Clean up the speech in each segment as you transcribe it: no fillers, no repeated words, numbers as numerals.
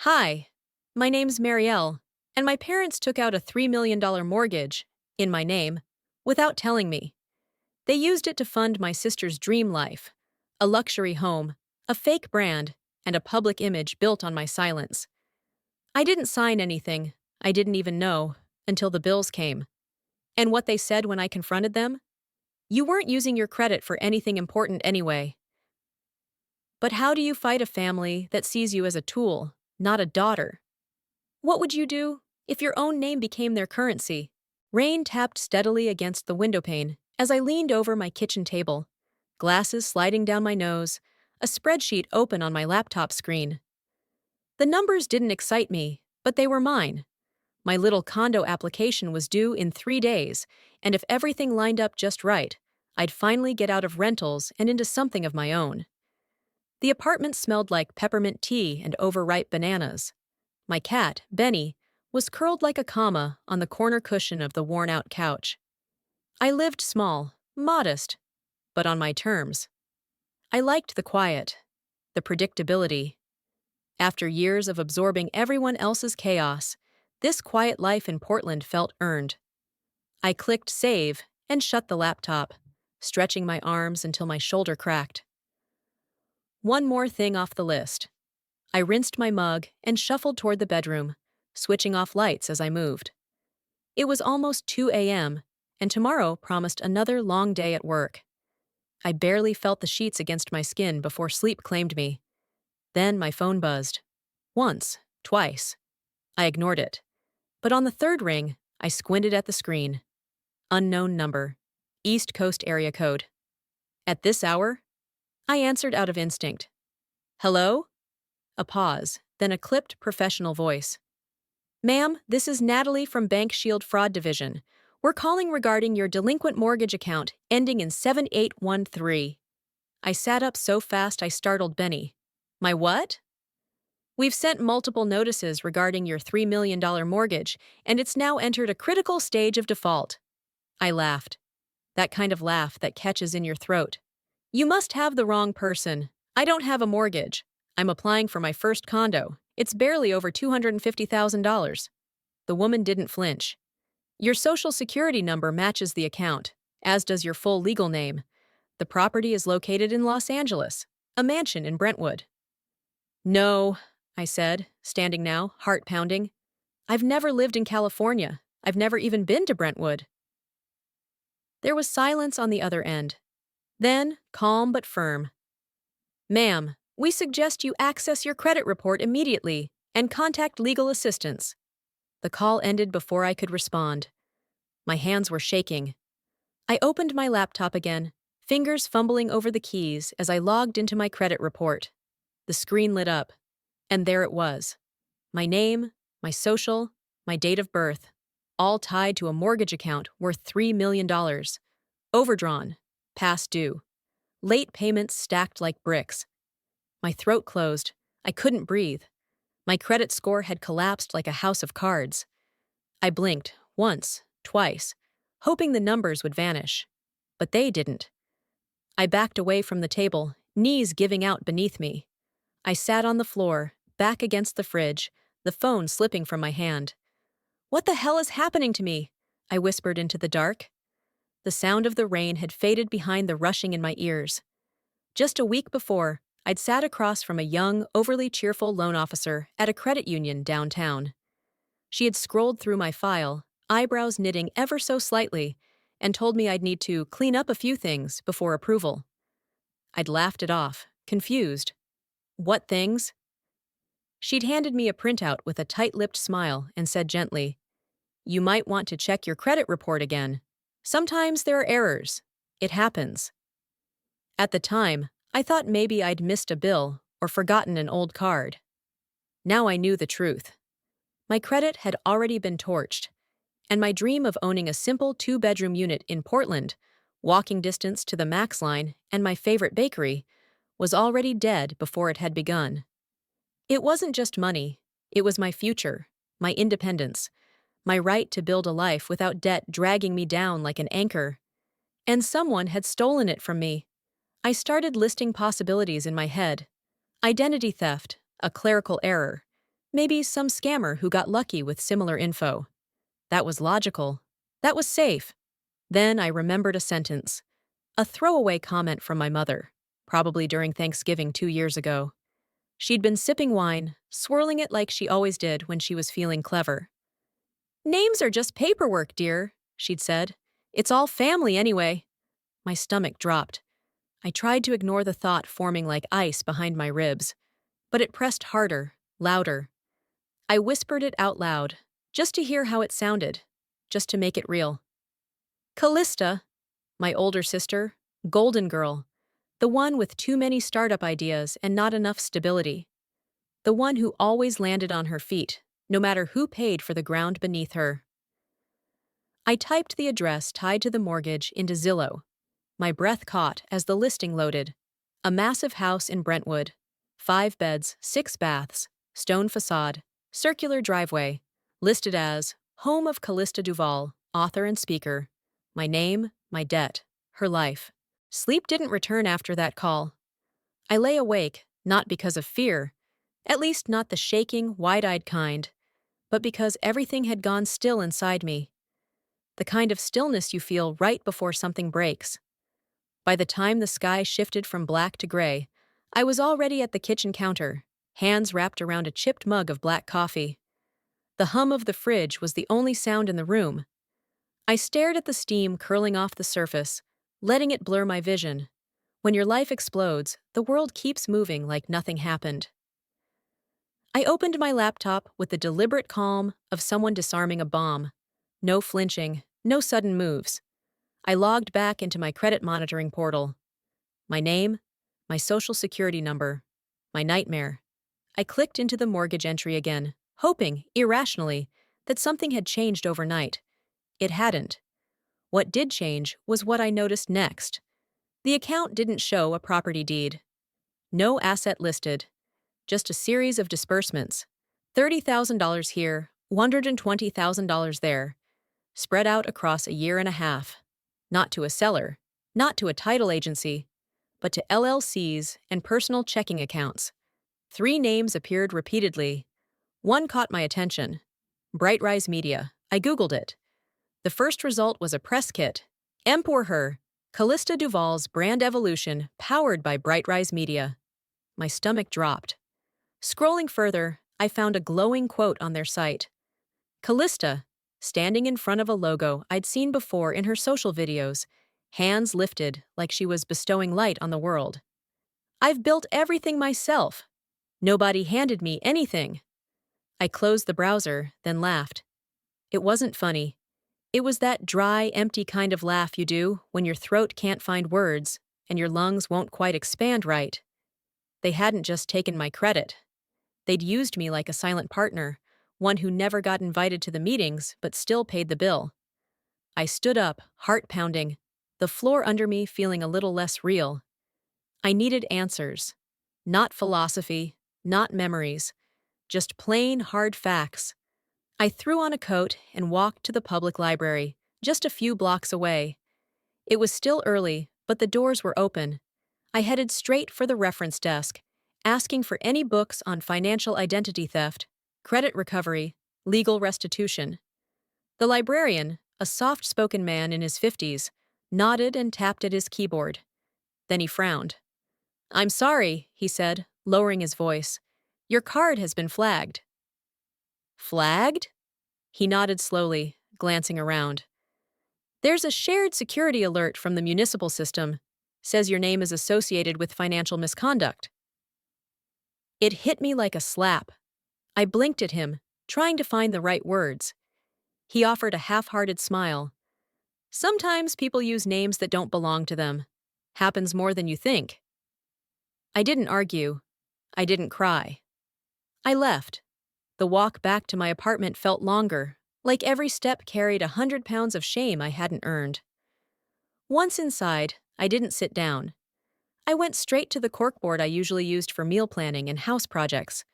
Hi, my name's Marielle, and my parents took out a $3 million mortgage in my name without telling me. They used it to fund my sister's dream life, a luxury home, a fake brand, and a public image built on my silence. I didn't sign anything, I didn't even know, until the bills came. And what they said when I confronted them? You weren't using your credit for anything important anyway. But how do you fight a family that sees you as a tool, not a daughter? What would you do if your own name became their currency? Rain tapped steadily against the windowpane as I leaned over my kitchen table, glasses sliding down my nose, a spreadsheet open on my laptop screen. The numbers didn't excite me, but they were mine. My little condo application was due in 3 days, and if everything lined up just right, I'd finally get out of rentals and into something of my own. The apartment smelled like peppermint tea and overripe bananas. My cat, Benny, was curled like a comma on the corner cushion of the worn-out couch. I lived small, modest, but on my terms. I liked the quiet, the predictability. After years of absorbing everyone else's chaos, this quiet life in Portland felt earned. I clicked save and shut the laptop, stretching my arms until my shoulder cracked. One more thing off the list. I rinsed my mug and shuffled toward the bedroom, switching off lights as I moved. It was almost 2 a.m., and tomorrow promised another long day at work. I barely felt the sheets against my skin before sleep claimed me. Then my phone buzzed. Once, twice. I ignored it. But on the third ring, I squinted at the screen. Unknown number. East Coast area code. At this hour? I answered out of instinct. Hello? A pause, then a clipped professional voice. Ma'am, this is Natalie from Bank Shield Fraud Division. We're calling regarding your delinquent mortgage account ending in 7813. I sat up so fast I startled Benny. My what? We've sent multiple notices regarding your $3 million mortgage, and it's now entered a critical stage of default. I laughed. That kind of laugh that catches in your throat. You must have the wrong person. I don't have a mortgage. I'm applying for my first condo. It's barely over $250,000. The woman didn't flinch. Your social security number matches the account, as does your full legal name. The property is located in Los Angeles, a mansion in Brentwood. No, I said, standing now, heart pounding. I've never lived in California. I've never even been to Brentwood. There was silence on the other end. Then, calm but firm. Ma'am, we suggest you access your credit report immediately and contact legal assistance. The call ended before I could respond. My hands were shaking. I opened my laptop again, fingers fumbling over the keys as I logged into my credit report. The screen lit up, and there it was. My name, my social, my date of birth, all tied to a mortgage account worth $3 million. Overdrawn, past due. Late payments stacked like bricks. My throat closed. I couldn't breathe. My credit score had collapsed like a house of cards. I blinked, once, twice, hoping the numbers would vanish. But they didn't. I backed away from the table, knees giving out beneath me. I sat on the floor, back against the fridge, the phone slipping from my hand. What the hell is happening to me? I whispered into the dark. The sound of the rain had faded behind the rushing in my ears. Just a week before, I'd sat across from a young, overly cheerful loan officer at a credit union downtown. She had scrolled through my file, eyebrows knitting ever so slightly, and told me I'd need to clean up a few things before approval. I'd laughed it off, confused. What things? She'd handed me a printout with a tight-lipped smile and said gently, You might want to check your credit report again. Sometimes there are errors. It happens. At the time, I thought maybe I'd missed a bill or forgotten an old card. Now I knew the truth. My credit had already been torched, and my dream of owning a simple 2-bedroom unit in Portland, walking distance to the Max line and my favorite bakery, was already dead before it had begun. It wasn't just money, it was my future, my independence, my right to build a life without debt dragging me down like an anchor. And someone had stolen it from me. I started listing possibilities in my head. Identity theft, a clerical error. Maybe some scammer who got lucky with similar info. That was logical. That was safe. Then I remembered a sentence. A throwaway comment from my mother, probably during Thanksgiving 2 years ago. She'd been sipping wine, swirling it like she always did when she was feeling clever. Names are just paperwork, dear, she'd said. It's all family anyway. My stomach dropped. I tried to ignore the thought forming like ice behind my ribs, but it pressed harder, louder. I whispered it out loud, just to hear how it sounded, just to make it real. Callista, my older sister, golden girl, the one with too many startup ideas and not enough stability. The one who always landed on her feet, no matter who paid for the ground beneath her. I typed the address tied to the mortgage into Zillow. My breath caught as the listing loaded. A massive house in Brentwood. 5 beds, 6 baths, stone facade, circular driveway. Listed as Home of Callista Duval, author and speaker. My name, my debt, her life. Sleep didn't return after that call. I lay awake, not because of fear, at least not the shaking, wide-eyed kind, but because everything had gone still inside me. The kind of stillness you feel right before something breaks. By the time the sky shifted from black to gray, I was already at the kitchen counter, hands wrapped around a chipped mug of black coffee. The hum of the fridge was the only sound in the room. I stared at the steam curling off the surface, letting it blur my vision. When your life explodes, the world keeps moving like nothing happened. I opened my laptop with the deliberate calm of someone disarming a bomb. No flinching, no sudden moves. I logged back into my credit monitoring portal. My name, my social security number, my nightmare. I clicked into the mortgage entry again, hoping, irrationally, that something had changed overnight. It hadn't. What did change was what I noticed next. The account didn't show a property deed. No asset listed. Just a series of disbursements. $30,000 here, $120,000 there. Spread out across a year and a half. Not to a seller, not to a title agency, but to LLCs and personal checking accounts. 3 names appeared repeatedly. One caught my attention. Brightrise Media. I Googled it. The first result was a press kit. Empor Her, Callista Duval's brand evolution powered by Brightrise Media. My stomach dropped. Scrolling further, I found a glowing quote on their site. Callista, standing in front of a logo I'd seen before in her social videos, hands lifted like she was bestowing light on the world. I've built everything myself. Nobody handed me anything. I closed the browser, then laughed. It wasn't funny. It was that dry, empty kind of laugh you do when your throat can't find words and your lungs won't quite expand right. They hadn't just taken my credit. They'd used me like a silent partner, one who never got invited to the meetings but still paid the bill. I stood up, heart pounding, the floor under me feeling a little less real. I needed answers. Not philosophy, not memories, just plain, hard facts. I threw on a coat and walked to the public library, just a few blocks away. It was still early, but the doors were open. I headed straight for the reference desk, asking for any books on financial identity theft, credit recovery, legal restitution. The librarian, a soft-spoken man in his 50s, nodded and tapped at his keyboard. Then he frowned. "I'm sorry," he said, lowering his voice. "Your card has been flagged." "Flagged?" He nodded slowly, glancing around. "There's a shared security alert from the municipal system. Says your name is associated with financial misconduct." It hit me like a slap. I blinked at him, trying to find the right words. He offered a half-hearted smile. "Sometimes people use names that don't belong to them. Happens more than you think." I didn't argue. I didn't cry. I left. The walk back to my apartment felt longer, like every step carried 100 pounds of shame I hadn't earned. Once inside, I didn't sit down. I went straight to the corkboard I usually used for meal planning and house projects.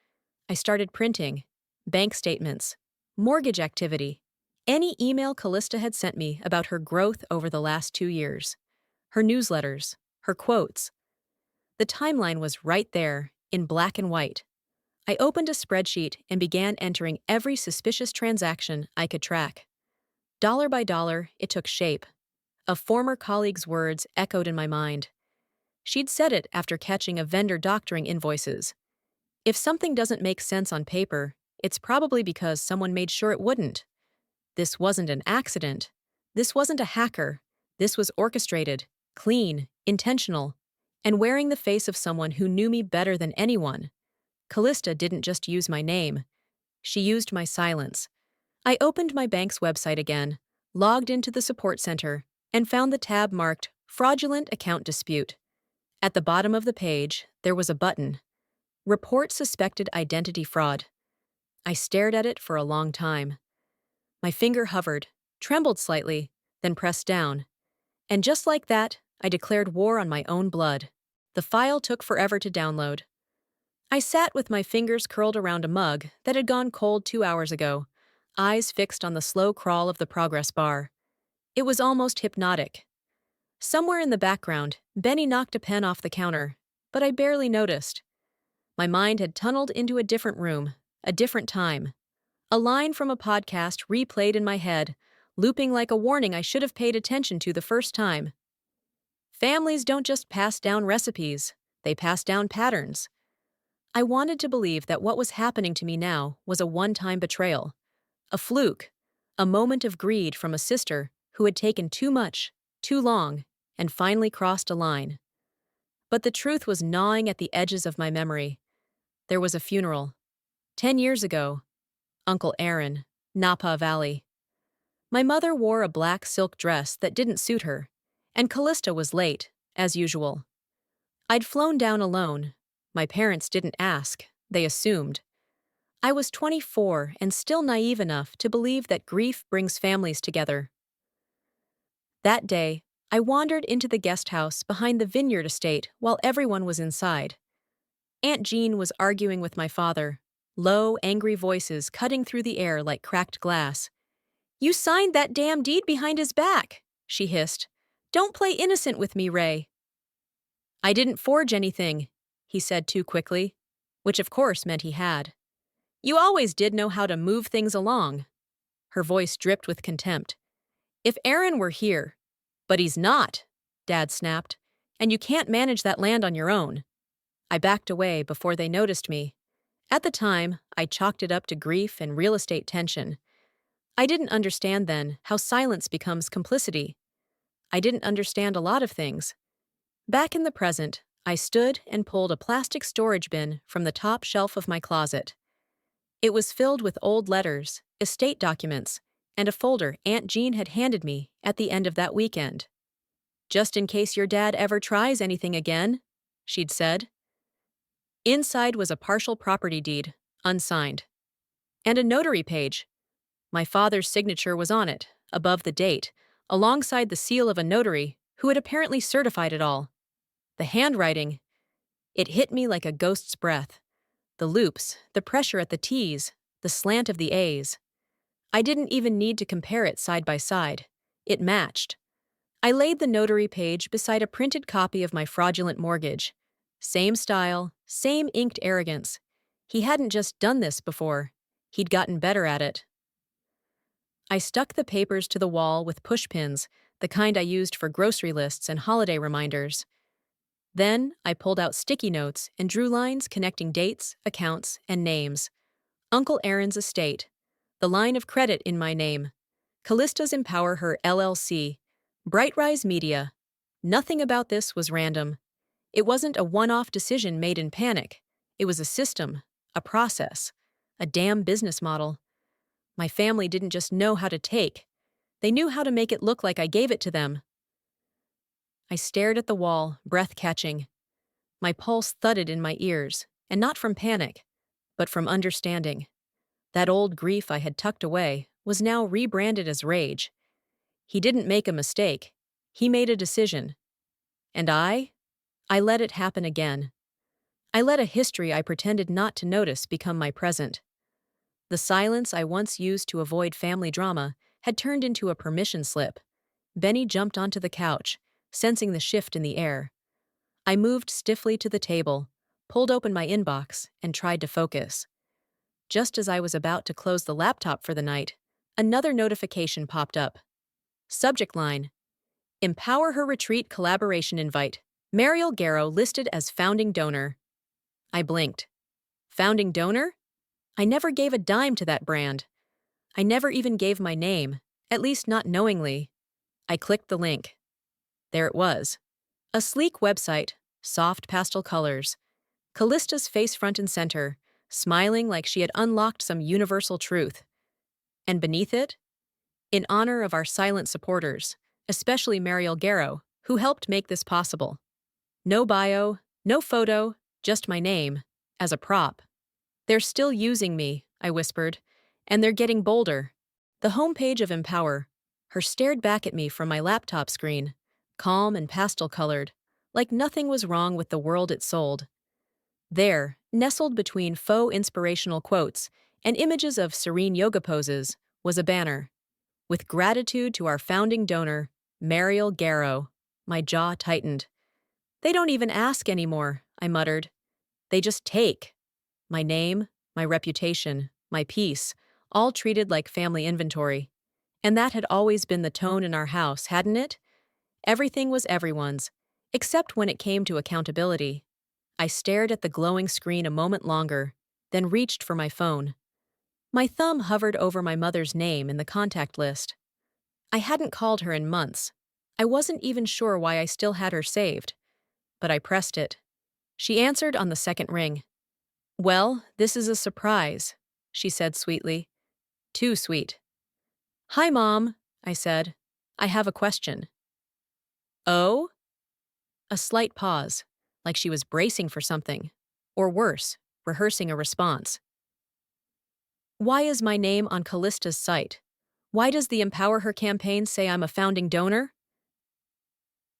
I started printing bank statements, mortgage activity, any email Callista had sent me about her growth over the last 2 years, her newsletters, her quotes. The timeline was right there, in black and white. I opened a spreadsheet and began entering every suspicious transaction I could track. Dollar by dollar, it took shape. A former colleague's words echoed in my mind. She'd said it after catching a vendor doctoring invoices. If something doesn't make sense on paper, it's probably because someone made sure it wouldn't. This wasn't an accident. This wasn't a hacker. This was orchestrated, clean, intentional, and wearing the face of someone who knew me better than anyone. Callista didn't just use my name. She used my silence. I opened my bank's website again, logged into the support center, and found the tab marked Fraudulent Account Dispute. At the bottom of the page, there was a button. Report Suspected Identity Fraud. I stared at it for a long time. My finger hovered, trembled slightly, then pressed down. And just like that, I declared war on my own blood. The file took forever to download. I sat with my fingers curled around a mug that had gone cold 2 hours ago, eyes fixed on the slow crawl of the progress bar. It was almost hypnotic. Somewhere in the background, Benny knocked a pen off the counter, but I barely noticed. My mind had tunneled into a different room, a different time. A line from a podcast replayed in my head, looping like a warning I should have paid attention to the first time. Families don't just pass down recipes, they pass down patterns. I wanted to believe that what was happening to me now was a one-time betrayal. A fluke, a moment of greed from a sister who had taken too much, too long, and finally crossed a line. But the truth was gnawing at the edges of my memory. There was a funeral. 10 years ago. Uncle Aaron, Napa Valley. My mother wore a black silk dress that didn't suit her, and Callista was late, as usual. I'd flown down alone. My parents didn't ask, they assumed. I was 24 and still naive enough to believe that grief brings families together. That day, I wandered into the guest house behind the vineyard estate while everyone was inside. Aunt Jean was arguing with my father, low, angry voices cutting through the air like cracked glass. "You signed that damn deed behind his back," she hissed. "Don't play innocent with me, Ray." "I didn't forge anything," he said too quickly, which of course meant he had. "You always did know how to move things along." Her voice dripped with contempt. "If Aaron were here—" "But he's not," Dad snapped, "and you can't manage that land on your own." I backed away before they noticed me. At the time, I chalked it up to grief and real estate tension. I didn't understand then how silence becomes complicity. I didn't understand a lot of things. Back in the present, I stood and pulled a plastic storage bin from the top shelf of my closet. It was filled with old letters, estate documents, and a folder Aunt Jean had handed me at the end of that weekend. "Just in case your dad ever tries anything again," she'd said. Inside was a partial property deed, unsigned. And a notary page. My father's signature was on it, above the date, alongside the seal of a notary who had apparently certified it all. The handwriting. It hit me like a ghost's breath. The loops, the pressure at the T's, the slant of the A's. I didn't even need to compare it side by side. It matched. I laid the notary page beside a printed copy of my fraudulent mortgage. Same style, same inked arrogance. He hadn't just done this before. He'd gotten better at it. I stuck the papers to the wall with pushpins, the kind I used for grocery lists and holiday reminders. Then I pulled out sticky notes and drew lines connecting dates, accounts, and names. Uncle Aaron's estate. The line of credit in my name. Callista's Empower Her LLC. Brightrise Media. Nothing about this was random. It wasn't a one-off decision made in panic. It was a system, a process, a damn business model. My family didn't just know how to take. They knew how to make it look like I gave it to them. I stared at the wall, breath catching. My pulse thudded in my ears, and not from panic, but from understanding. That old grief I had tucked away was now rebranded as rage. He didn't make a mistake. He made a decision. And I let it happen again. I let a history I pretended not to notice become my present. The silence I once used to avoid family drama had turned into a permission slip. Benny jumped onto the couch, sensing the shift in the air. I moved stiffly to the table, pulled open my inbox, and tried to focus. Just as I was about to close the laptop for the night, another notification popped up. Subject line: Empower Her Retreat Collaboration Invite. Mariel Garrow listed as founding donor. I blinked. Founding donor? I never gave a dime to that brand. I never even gave my name, at least not knowingly. I clicked the link. There it was. A sleek website, soft pastel colors. Callista's face front and center, smiling like she had unlocked some universal truth. And beneath it, in honor of our silent supporters, especially Mariel Garrow, who helped make this possible. No bio, no photo, just my name, as a prop. They're still using me, I whispered, and they're getting bolder. The homepage of Empower, her stared back at me from my laptop screen, calm and pastel-colored, like nothing was wrong with the world it sold. There, nestled between faux inspirational quotes and images of serene yoga poses, was a banner. With gratitude to our founding donor, Mariel Garrow. My jaw tightened. They don't even ask anymore, I muttered. They just take. My name, my reputation, my peace, all treated like family inventory. And that had always been the tone in our house, hadn't it? Everything was everyone's, except when it came to accountability. I stared at the glowing screen a moment longer, then reached for my phone. My thumb hovered over my mother's name in the contact list. I hadn't called her in months. I wasn't even sure why I still had her saved. But I pressed it. She answered on the second ring. Well, this is a surprise, she said sweetly. Too sweet. Hi, Mom, I said. I have a question. Oh? A slight pause, like she was bracing for something. Or worse, rehearsing a response. Why is my name on Callista's site? Why does the Empower Her campaign say I'm a founding donor?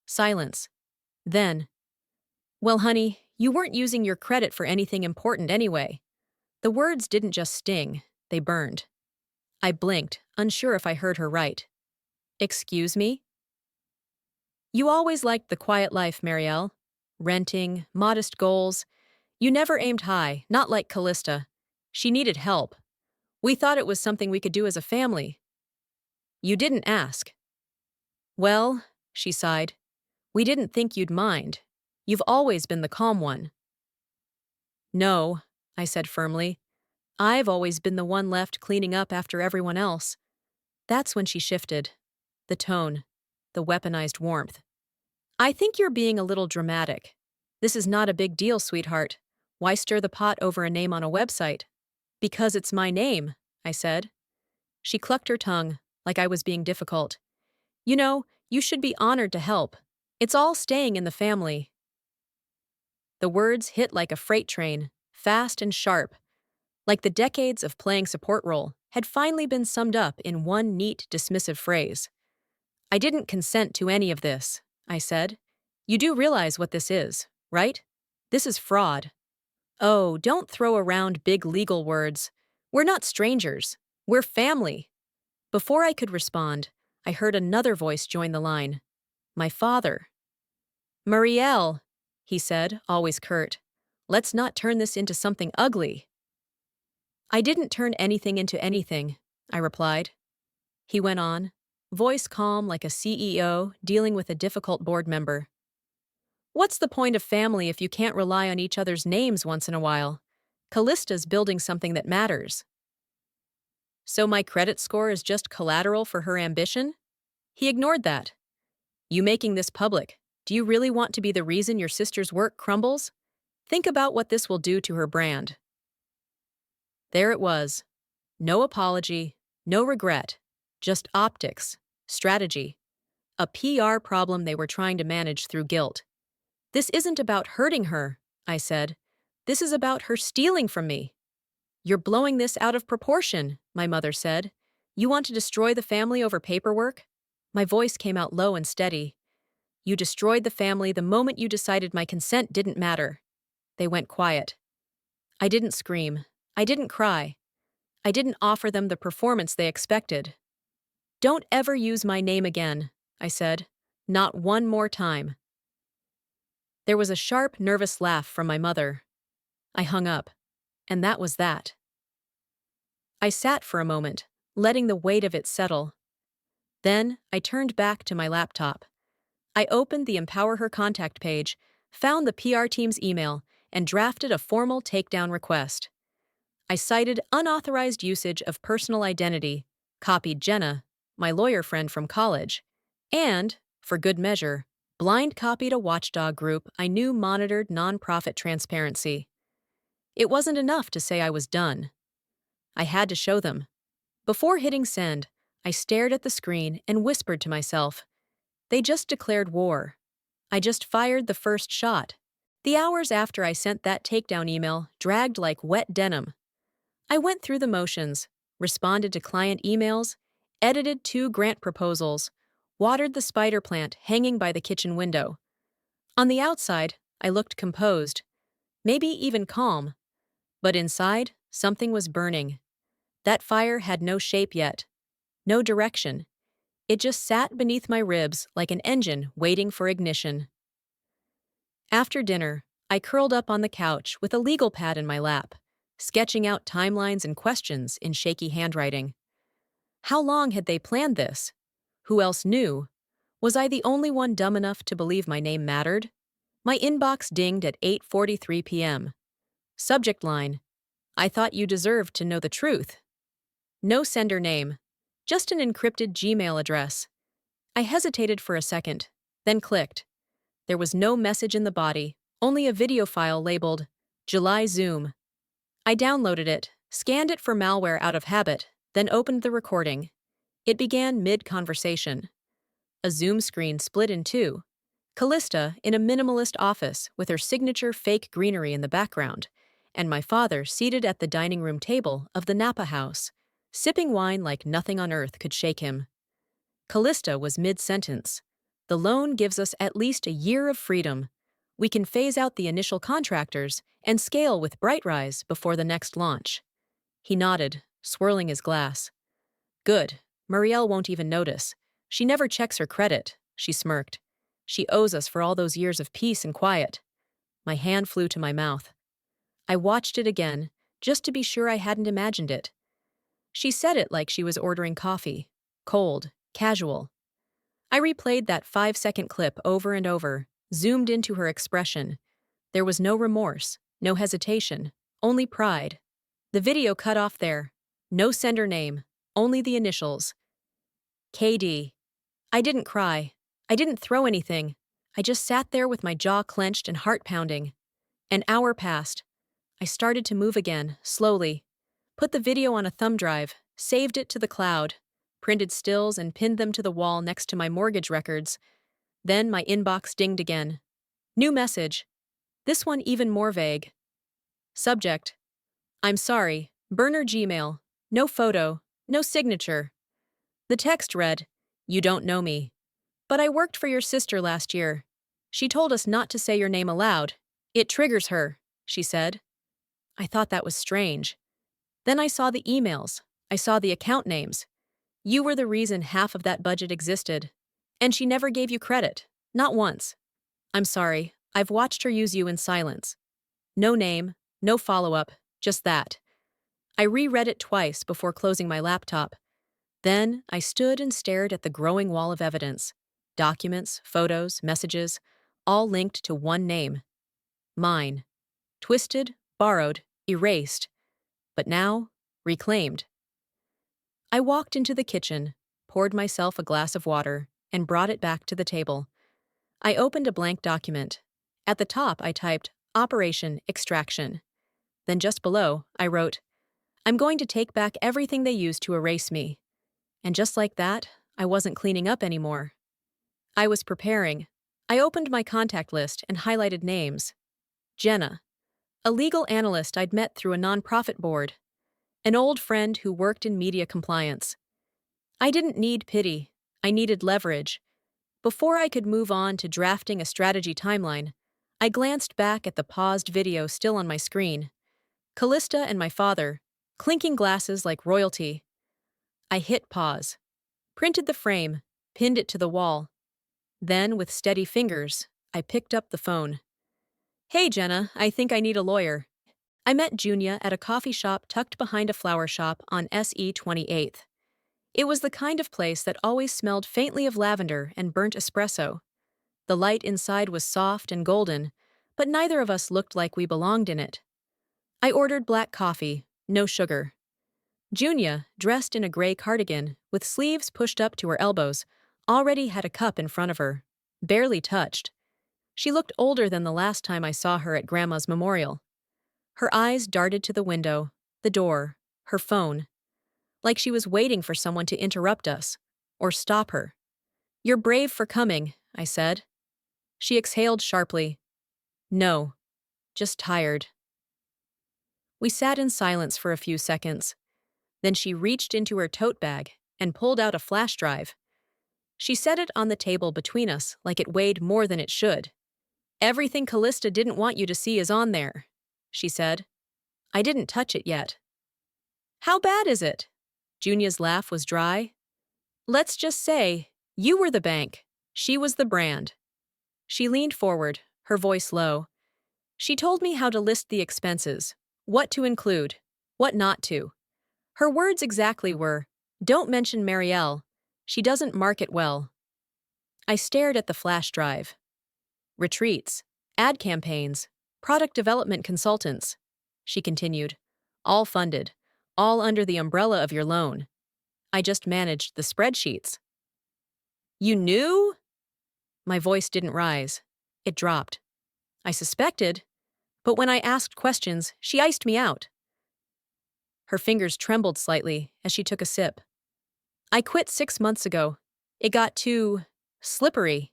Silence. Then, well, honey, you weren't using your credit for anything important anyway. The words didn't just sting, they burned. I blinked, unsure if I heard her right. Excuse me? You always liked the quiet life, Mariel. Renting, modest goals. You never aimed high, not like Callista. She needed help. We thought it was something we could do as a family. You didn't ask. Well, she sighed, we didn't think you'd mind. You've always been the calm one. No, I said firmly. I've always been the one left cleaning up after everyone else. That's when she shifted. The tone, the weaponized warmth. I think you're being a little dramatic. This is not a big deal, sweetheart. Why stir the pot over a name on a website? Because it's my name, I said. She clucked her tongue, like I was being difficult. You know, you should be honored to help. It's all staying in the family. The words hit like a freight train, fast and sharp, like the decades of playing support role had finally been summed up in one neat, dismissive phrase. I didn't consent to any of this, I said. You do realize what this is, right? This is fraud. Oh, don't throw around big legal words. We're not strangers. We're family. Before I could respond, I heard another voice join the line. My father. Mariel, he said, always curt. Let's not turn this into something ugly. I didn't turn anything into anything, I replied. He went on, voice calm like a CEO dealing with a difficult board member. What's the point of family if you can't rely on each other's names once in a while? Callista's building something that matters. So my credit score is just collateral for her ambition? He ignored that. You making this public, do you really want to be the reason your sister's work crumbles? Think about what this will do to her brand. There it was. No apology, no regret, just optics, strategy. A PR problem they were trying to manage through guilt. This isn't about hurting her, I said. This is about her stealing from me. You're blowing this out of proportion, my mother said. You want to destroy the family over paperwork? My voice came out low and steady. You destroyed the family the moment you decided my consent didn't matter. They went quiet. I didn't scream. I didn't cry. I didn't offer them the performance they expected. Don't ever use my name again, I said. Not one more time. There was a sharp, nervous laugh from my mother. I hung up, and that was that. I sat for a moment, letting the weight of it settle. Then, I turned back to my laptop. I opened the Empower Her contact page, found the PR team's email, and drafted a formal takedown request. I cited unauthorized usage of personal identity, copied Jenna, my lawyer friend from college, and, for good measure, blind copied a watchdog group I knew monitored nonprofit transparency. It wasn't enough to say I was done. I had to show them. Before hitting send, I stared at the screen and whispered to myself, "They just declared war. I just fired the first shot." The hours after I sent that takedown email dragged like wet denim. I went through the motions, responded to client emails, edited 2 grant proposals, watered the spider plant hanging by the kitchen window. On the outside, I looked composed, maybe even calm. But inside, something was burning. That fire had no shape yet, no direction. It just sat beneath my ribs like an engine waiting for ignition. After dinner, I curled up on the couch with a legal pad in my lap, sketching out timelines and questions in shaky handwriting. How long had they planned this? Who else knew? Was I the only one dumb enough to believe my name mattered? My inbox dinged at 8:43 p.m. Subject line: I thought you deserved to know the truth. No sender name, just an encrypted Gmail address. I hesitated for a second, then clicked. There was no message in the body, only a video file labeled July Zoom. I downloaded it, scanned it for malware out of habit, then opened the recording. It began mid-conversation. A Zoom screen split in two. Callista in a minimalist office with her signature fake greenery in the background, and my father seated at the dining room table of the Napa house, sipping wine like nothing on earth could shake him. Callista was mid-sentence. The loan gives us at least a year of freedom. We can phase out the initial contractors and scale with Brightrise before the next launch. He nodded, swirling his glass. Good. Muriel won't even notice. She never checks her credit, she smirked. She owes us for all those years of peace and quiet. My hand flew to my mouth. I watched it again, just to be sure I hadn't imagined it. She said it like she was ordering coffee. Cold, casual. I replayed that 5-second clip over and over, zoomed into her expression. There was no remorse, no hesitation, only pride. The video cut off there. No sender name, only the initials. KD. I didn't cry. I didn't throw anything. I just sat there with my jaw clenched and heart pounding. An hour passed. I started to move again, slowly. Put the video on a thumb drive, saved it to the cloud, printed stills and pinned them to the wall next to my mortgage records. Then my inbox dinged again. New message. This one even more vague. Subject: I'm sorry, burner Gmail. No photo, no signature. The text read, You don't know me. But I worked for your sister last year. She told us not to say your name aloud. It triggers her, she said. I thought that was strange. Then I saw the emails. I saw the account names. You were the reason half of that budget existed. And she never gave you credit. Not once. I'm sorry. I've watched her use you in silence. No name, no follow-up, just that. I reread it twice before closing my laptop. Then I stood and stared at the growing wall of evidence. Documents, photos, messages, all linked to one name. Mine. Twisted, borrowed, erased. But now, reclaimed. I walked into the kitchen, poured myself a glass of water, and brought it back to the table. I opened a blank document. At the top, I typed, Operation Extraction. Then just below, I wrote, I'm going to take back everything they used to erase me. And just like that, I wasn't cleaning up anymore. I was preparing. I opened my contact list and highlighted names. Jenna, a legal analyst I'd met through a nonprofit board. An old friend who worked in media compliance. I didn't need pity. I needed leverage. Before I could move on to drafting a strategy timeline, I glanced back at the paused video still on my screen. Callista and my father, clinking glasses like royalty. I hit pause, printed the frame, pinned it to the wall. Then, with steady fingers, I picked up the phone. Hey, Jenna, I think I need a lawyer. I met Junia at a coffee shop tucked behind a flower shop on SE 28th. It was the kind of place that always smelled faintly of lavender and burnt espresso. The light inside was soft and golden, but neither of us looked like we belonged in it. I ordered black coffee, no sugar. Junia, dressed in a gray cardigan, with sleeves pushed up to her elbows, already had a cup in front of her, barely touched. She looked older than the last time I saw her at Grandma's memorial. Her eyes darted to the window, the door, her phone, like she was waiting for someone to interrupt us, or stop her. "You're brave for coming," I said. She exhaled sharply. "No, just tired." We sat in silence for a few seconds. Then she reached into her tote bag and pulled out a flash drive. She set it on the table between us like it weighed more than it should. "Everything Callista didn't want you to see is on there," she said. I didn't touch it yet. "How bad is it?" Junia's laugh was dry. "Let's just say, you were the bank. She was the brand." She leaned forward, her voice low. She told me how to list the expenses, what to include, what not to. Her words exactly were, "Don't mention Marielle. She doesn't market well." I stared at the flash drive. "Retreats, ad campaigns, product development consultants," she continued. "All funded, all under the umbrella of your loan. I just managed the spreadsheets." "You knew?" My voice didn't rise. It dropped. "I suspected, but when I asked questions, she iced me out." Her fingers trembled slightly as she took a sip. "I quit 6 months ago. It got too slippery."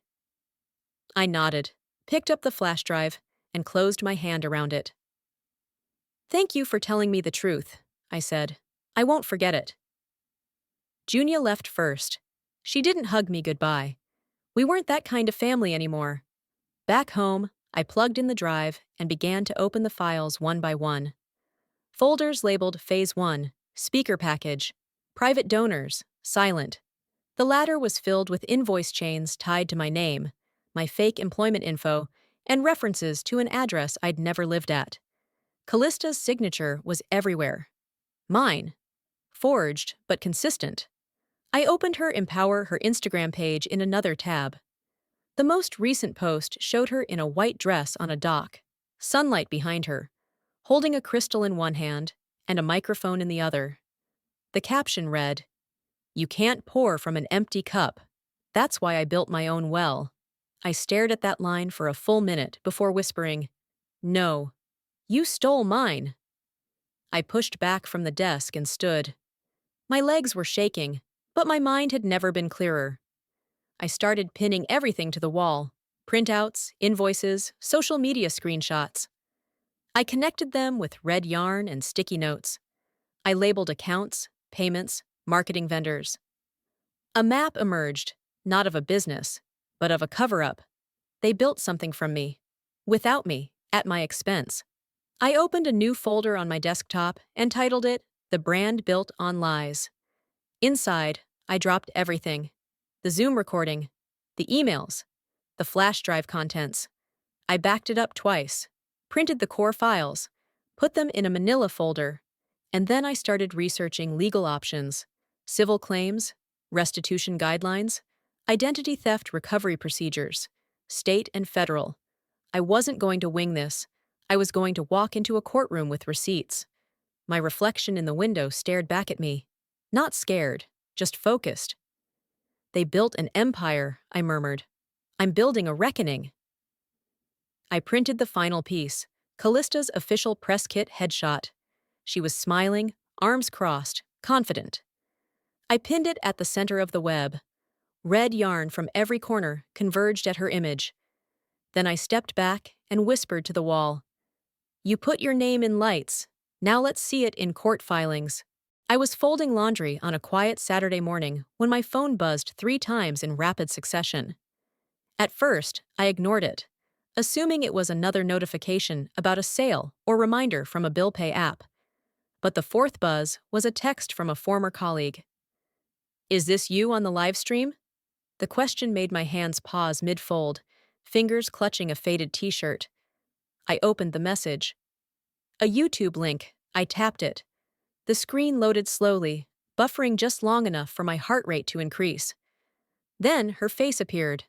I nodded, picked up the flash drive, and closed my hand around it. "Thank you for telling me the truth," I said. "I won't forget it." Junia left first. She didn't hug me goodbye. We weren't that kind of family anymore. Back home, I plugged in the drive and began to open the files one by one. Folders labeled Phase 1, Speaker Package, Private Donors, Silent. The latter was filled with invoice chains tied to my name, my fake employment info, and references to an address I'd never lived at. Callista's signature was everywhere. Mine. Forged, but consistent. I opened her Instagram page in another tab. The most recent post showed her in a white dress on a dock, sunlight behind her, holding a crystal in one hand and a microphone in the other. The caption read, "You can't pour from an empty cup. That's why I built my own well." I stared at that line for a full minute before whispering, "No, you stole mine." I pushed back from the desk and stood. My legs were shaking, but my mind had never been clearer. I started pinning everything to the wall: printouts, invoices, social media screenshots. I connected them with red yarn and sticky notes. I labeled accounts, payments, marketing vendors. A map emerged, not of a business, but of a cover-up. They built something from me, without me, at my expense. I opened a new folder on my desktop and titled it, "The Brand Built on Lies." Inside, I dropped everything: the Zoom recording, the emails, the flash drive contents. I backed it up twice, printed the core files, put them in a manila folder, and then I started researching legal options: civil claims, restitution guidelines, identity theft recovery procedures, state and federal. I wasn't going to wing this. I was going to walk into a courtroom with receipts. My reflection in the window stared back at me. Not scared, just focused. "They built an empire," I murmured. "I'm building a reckoning." I printed the final piece, Callista's official press kit headshot. She was smiling, arms crossed, confident. I pinned it at the center of the web. Red yarn from every corner converged at her image. Then I stepped back and whispered to the wall, "You put your name in lights. Now let's see it in court filings." I was folding laundry on a quiet Saturday morning when my phone buzzed 3 times in rapid succession. At first, I ignored it, assuming it was another notification about a sale or reminder from a bill pay app. But the fourth buzz was a text from a former colleague. "Is this you on the live stream?" The question made my hands pause mid-fold, fingers clutching a faded t-shirt. I opened the message. A YouTube link. I tapped it. The screen loaded slowly, buffering just long enough for my heart rate to increase. Then her face appeared.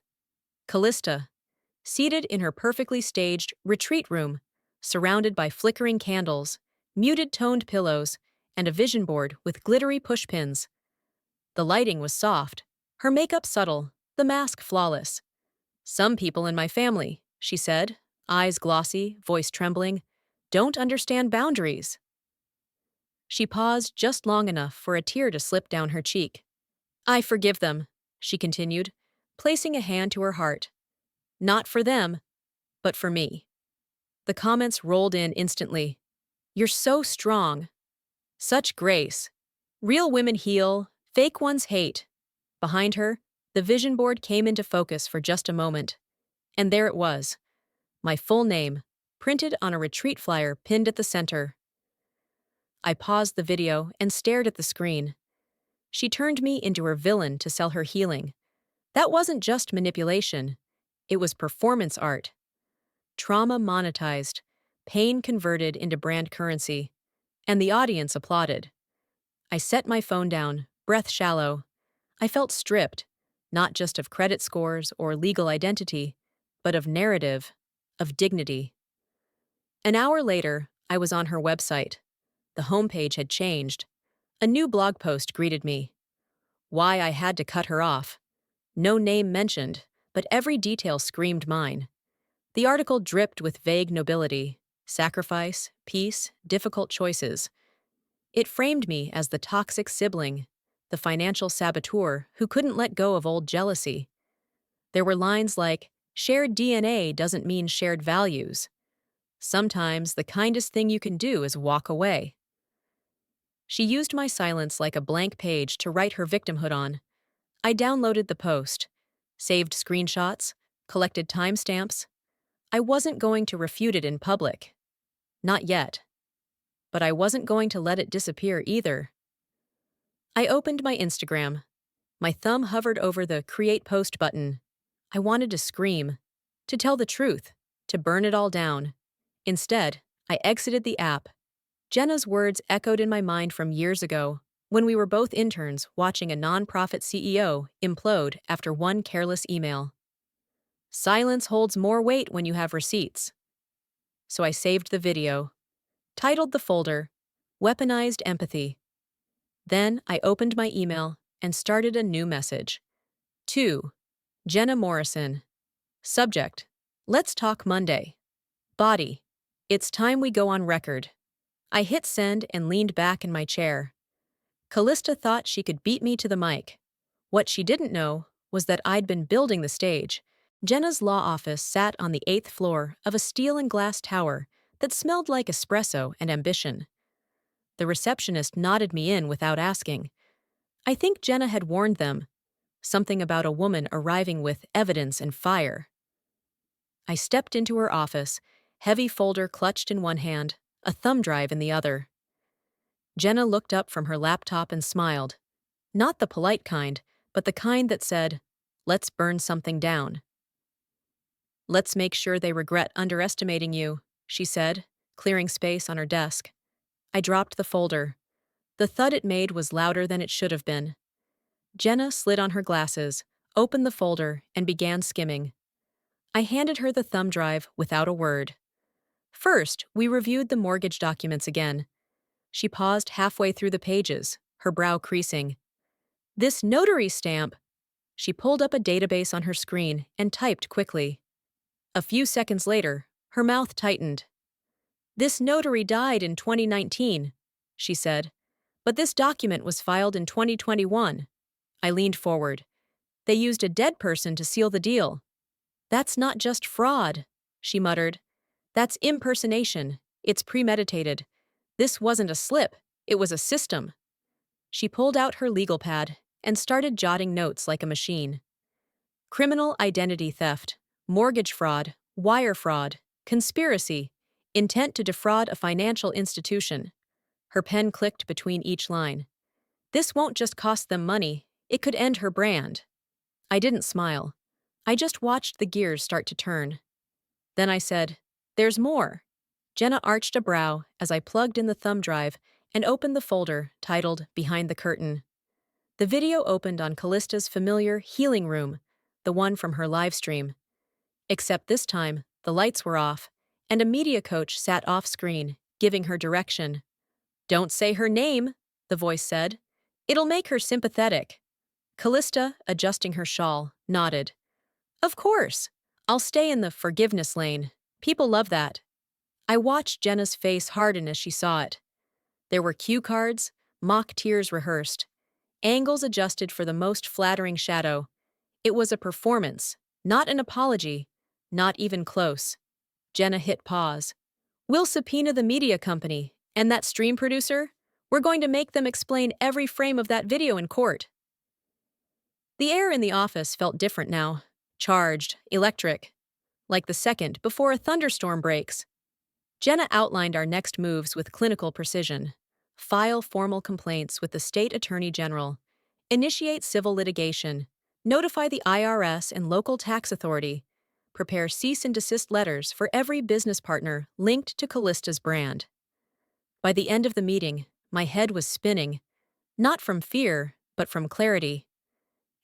Callista, seated in her perfectly staged retreat room, surrounded by flickering candles, muted toned pillows, and a vision board with glittery pushpins. The lighting was soft, her makeup subtle, the mask flawless. Some people in my family, she said, eyes glossy, voice trembling, don't understand boundaries. She paused just long enough for a tear to slip down her cheek. I forgive them, she continued, placing a hand to her heart. Not for them, but for me. The comments rolled in instantly. You're so strong. Such grace. Real women heal, fake ones hate. Behind her, the vision board came into focus for just a moment. And there it was. My full name, printed on a retreat flyer pinned at the center. I paused the video and stared at the screen. She turned me into her villain to sell her healing. That wasn't just manipulation. It was performance art. Trauma monetized, pain converted into brand currency, and the audience applauded. I set my phone down, breath shallow. I felt stripped, not just of credit scores or legal identity, but of narrative, of dignity. An hour later, I was on her website. The homepage had changed. A new blog post greeted me. Why I had to cut her off. No name mentioned, but every detail screamed mine. The article dripped with vague nobility, sacrifice, peace, difficult choices. It framed me as the toxic sibling, the financial saboteur who couldn't let go of old jealousy. There were lines like, shared DNA doesn't mean shared values. Sometimes the kindest thing you can do is walk away. She used my silence like a blank page to write her victimhood on. I downloaded the post, saved screenshots, collected timestamps. I wasn't going to refute it in public. Not yet. But I wasn't going to let it disappear either. I opened my Instagram. My thumb hovered over the Create Post button. I wanted to scream, to tell the truth, to burn it all down. Instead, I exited the app. Jenna's words echoed in my mind from years ago, when we were both interns watching a nonprofit CEO implode after one careless email. Silence holds more weight when you have receipts. So I saved the video, titled the folder, Weaponized Empathy. Then I opened my email and started a new message. To Jenna Morrison. Subject: Let's talk Monday. Body: It's time we go on record. I hit send and leaned back in my chair. Callista thought she could beat me to the mic. What she didn't know was that I'd been building the stage. Jenna's law office sat on the 8th floor of a steel and glass tower that smelled like espresso and ambition. The receptionist nodded me in without asking. I think Jenna had warned them. Something about a woman arriving with evidence and fire. I stepped into her office, heavy folder clutched in one hand, a thumb drive in the other. Jenna looked up from her laptop and smiled. Not the polite kind, but the kind that said, "Let's burn something down." "Let's make sure they regret underestimating you," she said, clearing space on her desk. I dropped the folder. The thud it made was louder than it should have been. Jenna slid on her glasses, opened the folder, and began skimming. I handed her the thumb drive without a word. First, we reviewed the mortgage documents again. She paused halfway through the pages, her brow creasing. "This notary stamp." She pulled up a database on her screen and typed quickly. A few seconds later, her mouth tightened. "This notary died in 2019, she said, "but this document was filed in 2021. I leaned forward. "They used a dead person to seal the deal." "That's not just fraud," she muttered. "That's impersonation. It's premeditated. This wasn't a slip, it was a system." She pulled out her legal pad and started jotting notes like a machine. Criminal identity theft, mortgage fraud, wire fraud, conspiracy, intent to defraud a financial institution. Her pen clicked between each line. This won't just cost them money, it could end her brand. I didn't smile. I just watched the gears start to turn. Then I said, "There's more." Jenna arched a brow as I plugged in the thumb drive and opened the folder titled Behind the Curtain. The video opened on Callista's familiar healing room, the one from her live stream. Except this time, the lights were off, and a media coach sat off screen, giving her direction. "Don't say her name," the voice said. "It'll make her sympathetic." Callista, adjusting her shawl, nodded. "Of course. I'll stay in the forgiveness lane. People love that." I watched Jenna's face harden as she saw it. There were cue cards, mock tears rehearsed, angles adjusted for the most flattering shadow. It was a performance, not an apology, not even close. Jenna hit pause. "We'll subpoena the media company, and that stream producer? We're going to make them explain every frame of that video in court." The air in the office felt different now. Charged, electric. Like the second before a thunderstorm breaks. Jenna outlined our next moves with clinical precision. File formal complaints with the state attorney general. Initiate civil litigation. Notify the IRS and local tax authority. Prepare cease and desist letters for every business partner linked to Callista's brand. By the end of the meeting, my head was spinning, not from fear, but from clarity.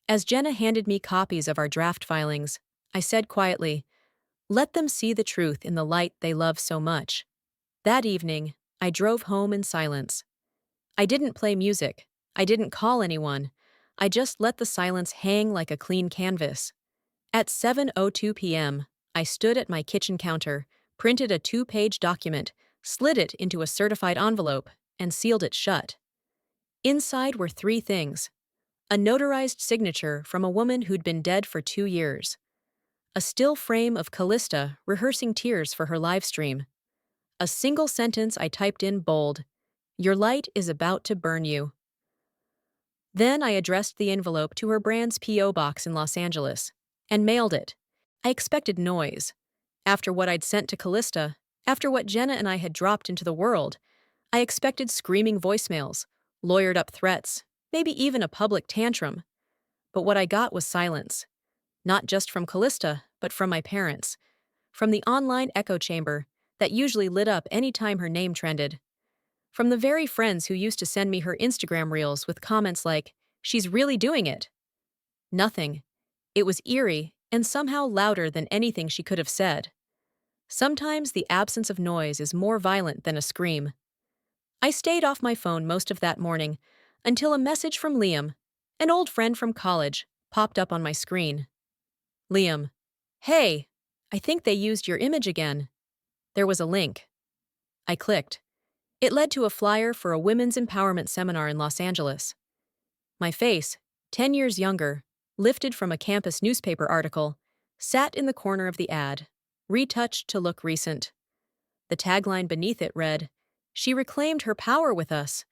As Jenna handed me copies of our draft filings, I said quietly, "Let them see the truth in the light they love so much." That evening, I drove home in silence. I didn't play music. I didn't call anyone. I just let the silence hang like a clean canvas. At 7:02 p.m., I stood at my kitchen counter, printed a 2-page document, slid it into a certified envelope, and sealed it shut. Inside were 3 things. A notarized signature from a woman who'd been dead for 2 years. A still frame of Callista rehearsing tears for her live stream. A single sentence I typed in bold, "Your light is about to burn you." Then I addressed the envelope to her brand's P.O. box in Los Angeles and mailed it. I expected noise. After what I'd sent to Callista, after what Jenna and I had dropped into the world, I expected screaming voicemails, lawyered-up threats, maybe even a public tantrum. But what I got was silence. Not just from Callista, but from my parents. From the online echo chamber that usually lit up any time her name trended. From the very friends who used to send me her Instagram reels with comments like, "She's really doing it." Nothing. It was eerie and somehow louder than anything she could have said. Sometimes the absence of noise is more violent than a scream. I stayed off my phone most of that morning until a message from Liam, an old friend from college, popped up on my screen. Liam: "Hey, I think they used your image again." There was a link. I clicked. It led to a flyer for a women's empowerment seminar in Los Angeles. My face, 10 years younger, lifted from a campus newspaper article, sat in the corner of the ad, retouched to look recent. The tagline beneath it read, "She reclaimed her power with us."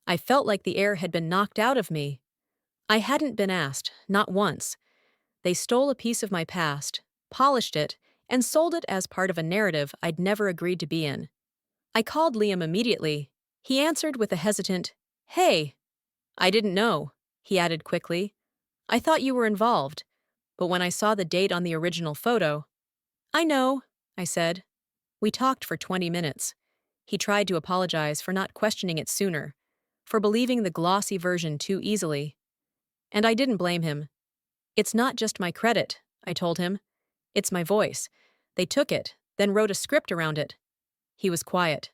I felt like the air had been knocked out of me. I hadn't been asked, not once. They stole a piece of my past, polished it, and sold it as part of a narrative I'd never agreed to be in. I called Liam immediately. He answered with a hesitant, "Hey." "I didn't know," he added quickly. "I thought you were involved, but when I saw the date on the original photo—" "I know," I said. We talked for 20 minutes. He tried to apologize for not questioning it sooner, for believing the glossy version too easily. And I didn't blame him. "It's not just my credit," I told him. "It's my voice. They took it, then wrote a script around it." He was quiet.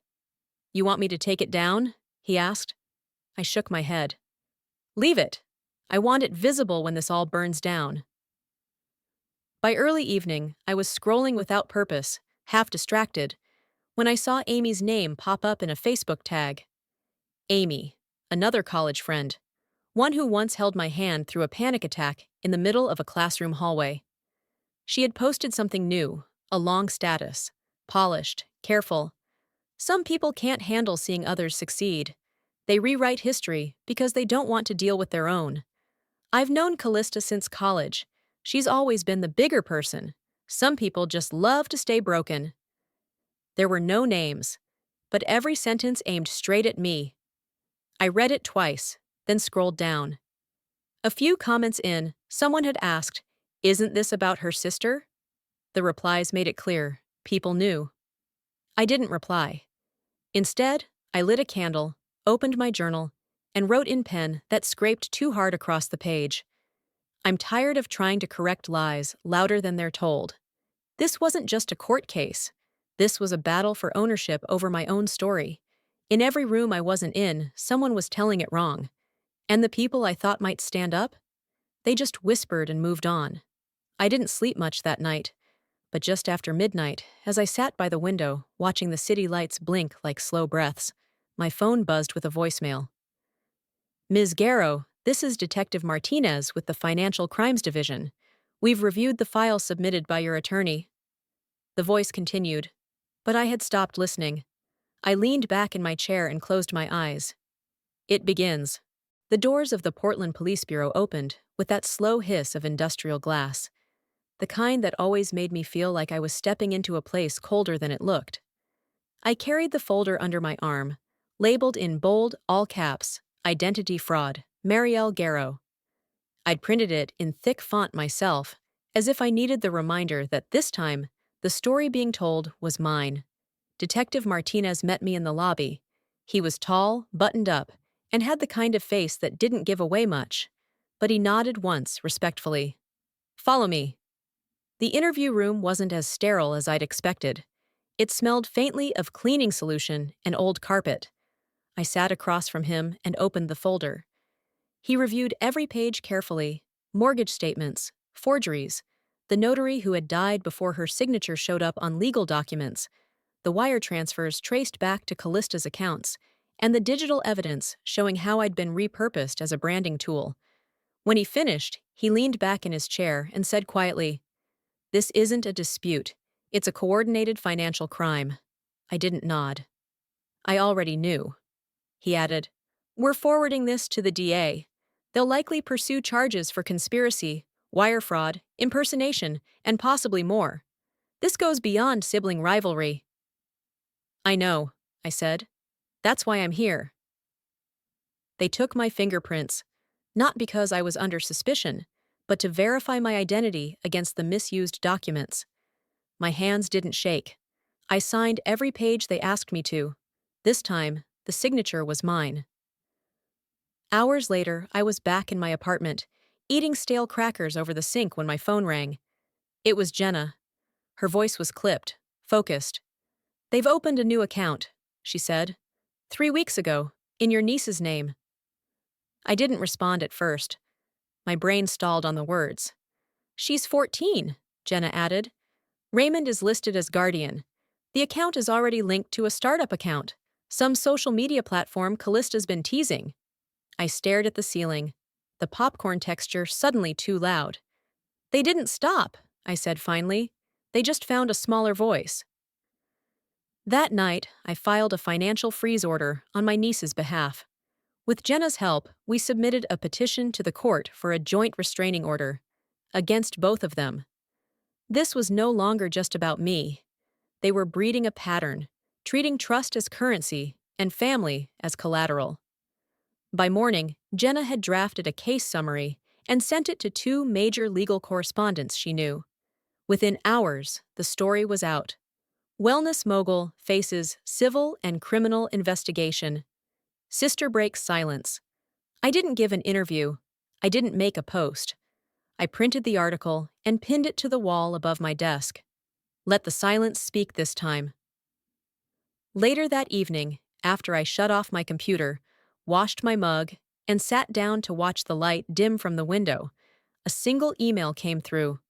"You want me to take it down?" he asked. I shook my head. "Leave it. I want it visible when this all burns down." By early evening, I was scrolling without purpose, half distracted, when I saw Amy's name pop up in a Facebook tag. Amy, another college friend, one who once held my hand through a panic attack in the middle of a classroom hallway. She had posted something new, a long status, polished, careful. Some people can't handle seeing others succeed. They rewrite history because they don't want to deal with their own. I've known Callista since college. She's always been the bigger person. Some people just love to stay broken. There were no names, but every sentence aimed straight at me. I read it twice, then scrolled down. A few comments in, someone had asked, "Isn't this about her sister?" The replies made it clear. People knew. I didn't reply. Instead, I lit a candle, opened my journal, and wrote in pen that scraped too hard across the page. I'm tired of trying to correct lies louder than they're told. This wasn't just a court case. This was a battle for ownership over my own story. In every room I wasn't in, someone was telling it wrong. And the people I thought might stand up? They just whispered and moved on. I didn't sleep much that night, but just after midnight, as I sat by the window, watching the city lights blink like slow breaths, my phone buzzed with a voicemail. Ms. Garrow, this is Detective Martinez with the Financial Crimes Division. We've reviewed the file submitted by your attorney. The voice continued, but I had stopped listening. I leaned back in my chair and closed my eyes. It begins. The doors of the Portland Police Bureau opened with that slow hiss of industrial glass, the kind that always made me feel like I was stepping into a place colder than it looked. I carried the folder under my arm, labeled in bold, all caps, Identity Fraud, Marielle Garrow. I'd printed it in thick font myself, as if I needed the reminder that this time, the story being told was mine. Detective Martinez met me in the lobby. He was tall, buttoned up, and had the kind of face that didn't give away much, but he nodded once, respectfully. Follow me. The interview room wasn't as sterile as I'd expected. It smelled faintly of cleaning solution and old carpet. I sat across from him and opened the folder. He reviewed every page carefully: mortgage statements, forgeries, the notary who had died before her signature showed up on legal documents, the wire transfers traced back to Callista's accounts, and the digital evidence showing how I'd been repurposed as a branding tool. When he finished, he leaned back in his chair and said quietly, "This isn't a dispute. It's a coordinated financial crime." I didn't nod. I already knew. He added, "We're forwarding this to the DA. They'll likely pursue charges for conspiracy, wire fraud, impersonation, and possibly more. This goes beyond sibling rivalry." "I know," I said. "That's why I'm here." They took my fingerprints, not because I was under suspicion, but to verify my identity against the misused documents. My hands didn't shake. I signed every page they asked me to. This time, the signature was mine. Hours later, I was back in my apartment, eating stale crackers over the sink when my phone rang. It was Jenna. Her voice was clipped, focused. "They've opened a new account," she said. "3 weeks ago, in your niece's name." I didn't respond at first. My brain stalled on the words. "She's 14, Jenna added. "Raymond is listed as guardian. The account is already linked to a startup account, some social media platform Callista's been teasing." I stared at the ceiling, the popcorn texture suddenly too loud. "They didn't stop," I said finally. "They just found a smaller voice." That night, I filed a financial freeze order on my niece's behalf. With Jenna's help, we submitted a petition to the court for a joint restraining order against both of them. This was no longer just about me. They were breeding a pattern, treating trust as currency and family as collateral. By morning, Jenna had drafted a case summary and sent it to 2 major legal correspondents she knew. Within hours, the story was out. Wellness mogul faces civil and criminal investigation. Sister breaks silence. I didn't give an interview. I didn't make a post. I printed the article and pinned it to the wall above my desk. Let the silence speak this time. Later that evening, after I shut off my computer, washed my mug, and sat down to watch the light dim from the window, a single email came through.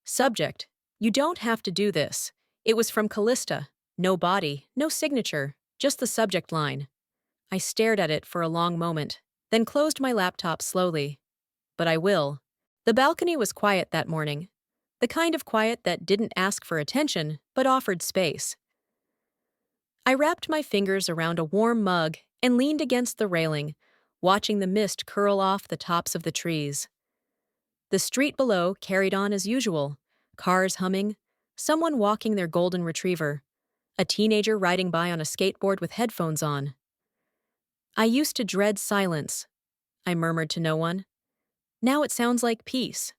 Subject: "You don't have to do this." It was from Callista. No body, no signature, just the subject line. I stared at it for a long moment, then closed my laptop slowly. But I will. The balcony was quiet that morning. The kind of quiet that didn't ask for attention, but offered space. I wrapped my fingers around a warm mug and leaned against the railing, watching the mist curl off the tops of the trees. The street below carried on as usual, cars humming, someone walking their golden retriever, a teenager riding by on a skateboard with headphones on. "I used to dread silence," I murmured to no one. "Now it sounds like peace."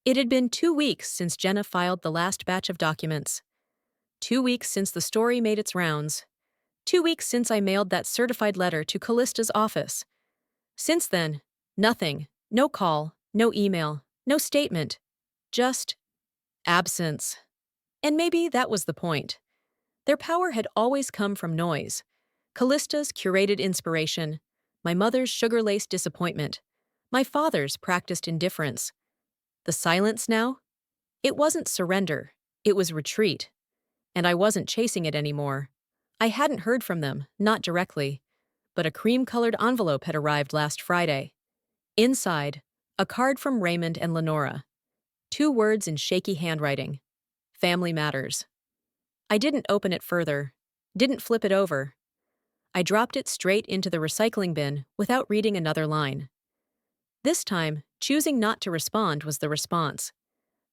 It had been 2 weeks since Jenna filed the last batch of documents. 2 weeks since the story made its rounds. 2 weeks since I mailed that certified letter to Callista's office. Since then, nothing. No call, no email, no statement. Just absence. And maybe that was the point. Their power had always come from noise. Callista's curated inspiration, my mother's sugar-laced disappointment, my father's practiced indifference. The silence now? It wasn't surrender, it was retreat. And I wasn't chasing it anymore. I hadn't heard from them, not directly, but a cream-colored envelope had arrived last Friday. Inside, a card from Raymond and Lenora. 2 words in shaky handwriting. Family matters. I didn't open it further, didn't flip it over. I dropped it straight into the recycling bin without reading another line. This time, choosing not to respond was the response.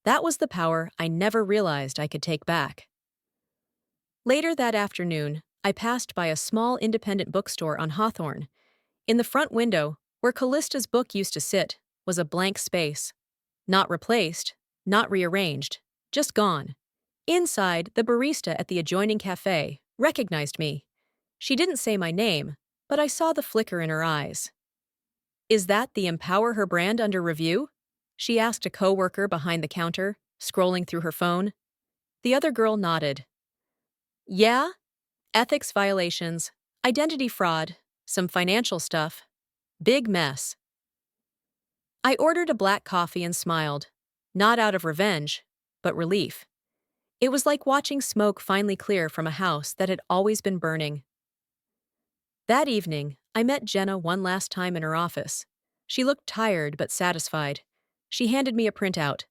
That was the power I never realized I could take back. Later that afternoon, I passed by a small independent bookstore on Hawthorne. In the front window, where Callista's book used to sit, was a blank space. Not replaced, not rearranged, just gone. Inside, the barista at the adjoining cafe recognized me. She didn't say my name, but I saw the flicker in her eyes. "Is that the Empower Her brand under review?" she asked a coworker behind the counter, scrolling through her phone. The other girl nodded. "Yeah? Ethics violations, identity fraud, some financial stuff. Big mess." I ordered a black coffee and smiled, not out of revenge, but relief. It was like watching smoke finally clear from a house that had always been burning. That evening, I met Jenna one last time in her office. She looked tired but satisfied. She handed me a printout.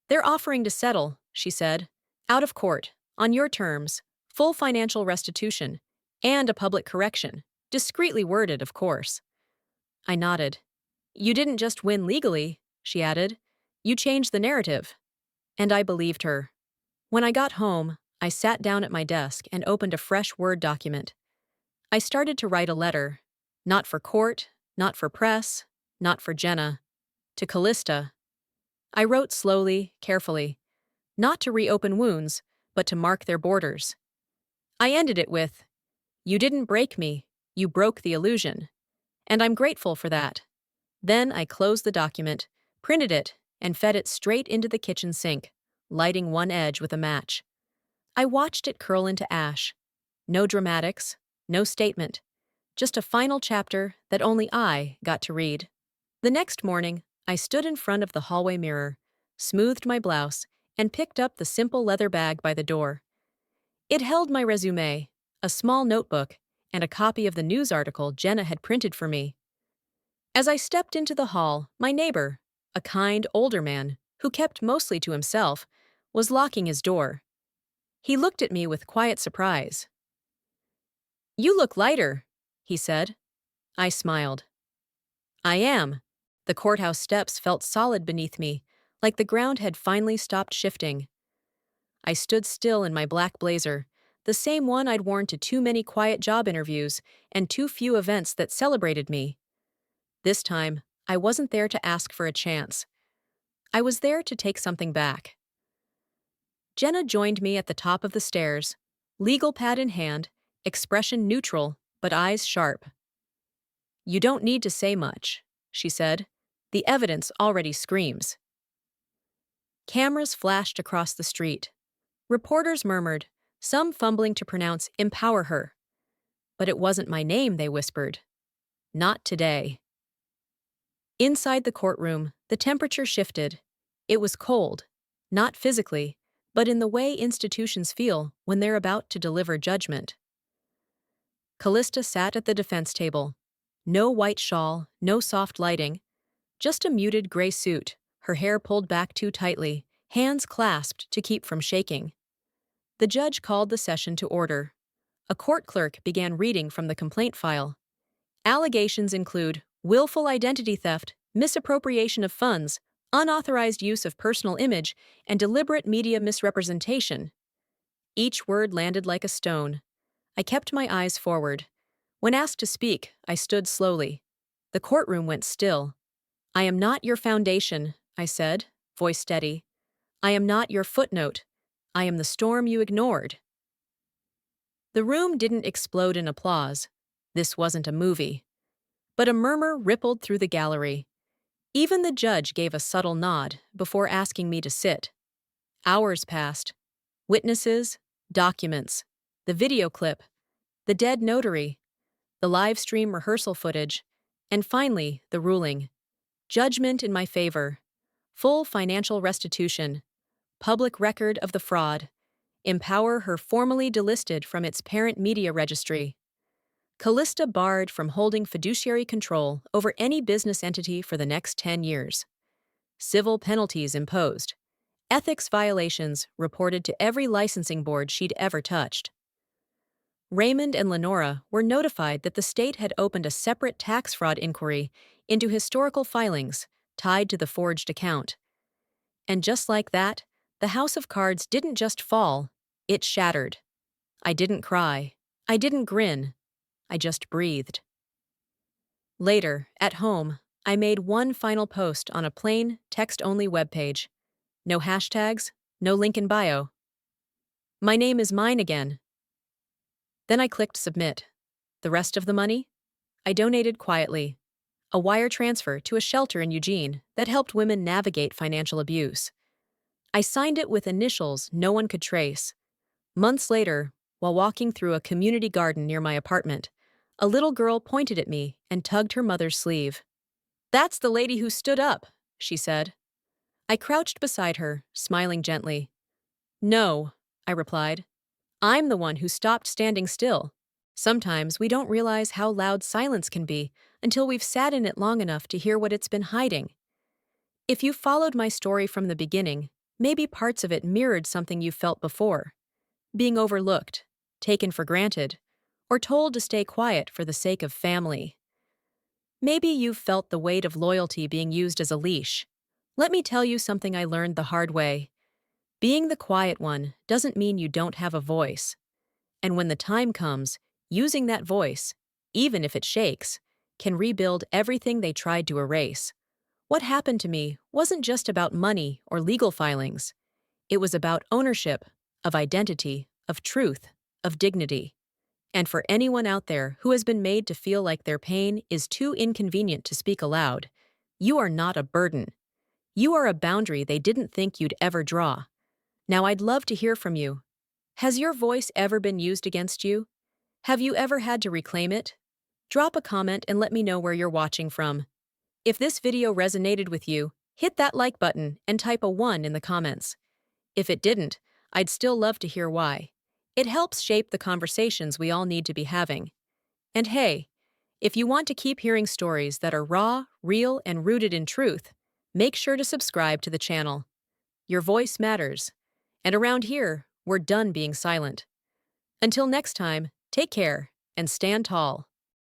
"They're offering to settle," she said. "Out of court, on your terms, full financial restitution, and a public correction. Discreetly worded, of course." I nodded. "You didn't just win legally," she added. "You changed the narrative." And I believed her. When I got home, I sat down at my desk and opened a fresh Word document. I started to write a letter. Not for court, not for press, not for Jenna. To Callista. I wrote slowly, carefully. Not to reopen wounds, but to mark their borders. I ended it with, "You didn't break me, you broke the illusion. And I'm grateful for that." Then I closed the document, printed it, and fed it straight into the kitchen sink, lighting one edge with a match. I watched it curl into ash. No dramatics, no statement. Just a final chapter that only I got to read. The next morning, I stood in front of the hallway mirror, smoothed my blouse, and picked up the simple leather bag by the door. It held my resume, a small notebook, and a copy of the news article Jenna had printed for me. As I stepped into the hall, my neighbor, a kind, older man, who kept mostly to himself, was locking his door. He looked at me with quiet surprise. "You look lighter," he said. I smiled. "I am." The courthouse steps felt solid beneath me, like the ground had finally stopped shifting. I stood still in my black blazer, the same one I'd worn to too many quiet job interviews and too few events that celebrated me. This time, I wasn't there to ask for a chance. I was there to take something back. Jenna joined me at the top of the stairs, legal pad in hand, expression neutral, but eyes sharp. "You don't need to say much," she said. "The evidence already screams." Cameras flashed across the street. Reporters murmured, some fumbling to pronounce "empower her." But it wasn't my name, they whispered. Not today. Inside the courtroom, the temperature shifted. It was cold, not physically, but in the way institutions feel when they're about to deliver judgment. Callista sat at the defense table. No white shawl, no soft lighting, just a muted gray suit, her hair pulled back too tightly, hands clasped to keep from shaking. The judge called the session to order. A court clerk began reading from the complaint file. Allegations include willful identity theft, misappropriation of funds, unauthorized use of personal image, and deliberate media misrepresentation. Each word landed like a stone. I kept my eyes forward. When asked to speak, I stood slowly. The courtroom went still. "I am not your foundation," I said, voice steady. "I am not your footnote. I am the storm you ignored." The room didn't explode in applause. This wasn't a movie. But a murmur rippled through the gallery. Even the judge gave a subtle nod before asking me to sit. Hours passed. Witnesses, documents, the video clip, the dead notary, the live stream rehearsal footage, and finally, the ruling. Judgment in my favor. Full financial restitution. Public record of the fraud. Empower her formally delisted from its parent media registry. Callista barred from holding fiduciary control over any business entity for the next 10 years. Civil penalties imposed. Ethics violations reported to every licensing board she'd ever touched. Raymond and Lenora were notified that the state had opened a separate tax fraud inquiry into historical filings tied to the forged account. And just like that, the house of cards didn't just fall, it shattered. I didn't cry. I didn't grin. I just breathed. Later, at home, I made one final post on a plain, text-only webpage. No hashtags, no link in bio. My name is mine again. Then I clicked submit. The rest of the money? I donated quietly. A wire transfer to a shelter in Eugene that helped women navigate financial abuse. I signed it with initials no one could trace. Months later, while walking through a community garden near my apartment, a little girl pointed at me and tugged her mother's sleeve. "That's the lady who stood up," she said. I crouched beside her, smiling gently. "No," I replied. "I'm the one who stopped standing still." Sometimes we don't realize how loud silence can be until we've sat in it long enough to hear what it's been hiding. If you followed my story from the beginning, maybe parts of it mirrored something you felt before. Being overlooked, taken for granted, or told to stay quiet for the sake of family. Maybe you've felt the weight of loyalty being used as a leash. Let me tell you something I learned the hard way. Being the quiet one doesn't mean you don't have a voice. And when the time comes, using that voice, even if it shakes, can rebuild everything they tried to erase. What happened to me wasn't just about money or legal filings. It was about ownership, of identity, of truth, of dignity. And for anyone out there who has been made to feel like their pain is too inconvenient to speak aloud, you are not a burden. You are a boundary they didn't think you'd ever draw. Now I'd love to hear from you. Has your voice ever been used against you? Have you ever had to reclaim it? Drop a comment and let me know where you're watching from. If this video resonated with you, hit that like button and type a 1 in the comments. If it didn't, I'd still love to hear why. It helps shape the conversations we all need to be having. And hey, if you want to keep hearing stories that are raw, real, and rooted in truth, make sure to subscribe to the channel. Your voice matters. And around here, we're done being silent. Until next time, take care and stand tall.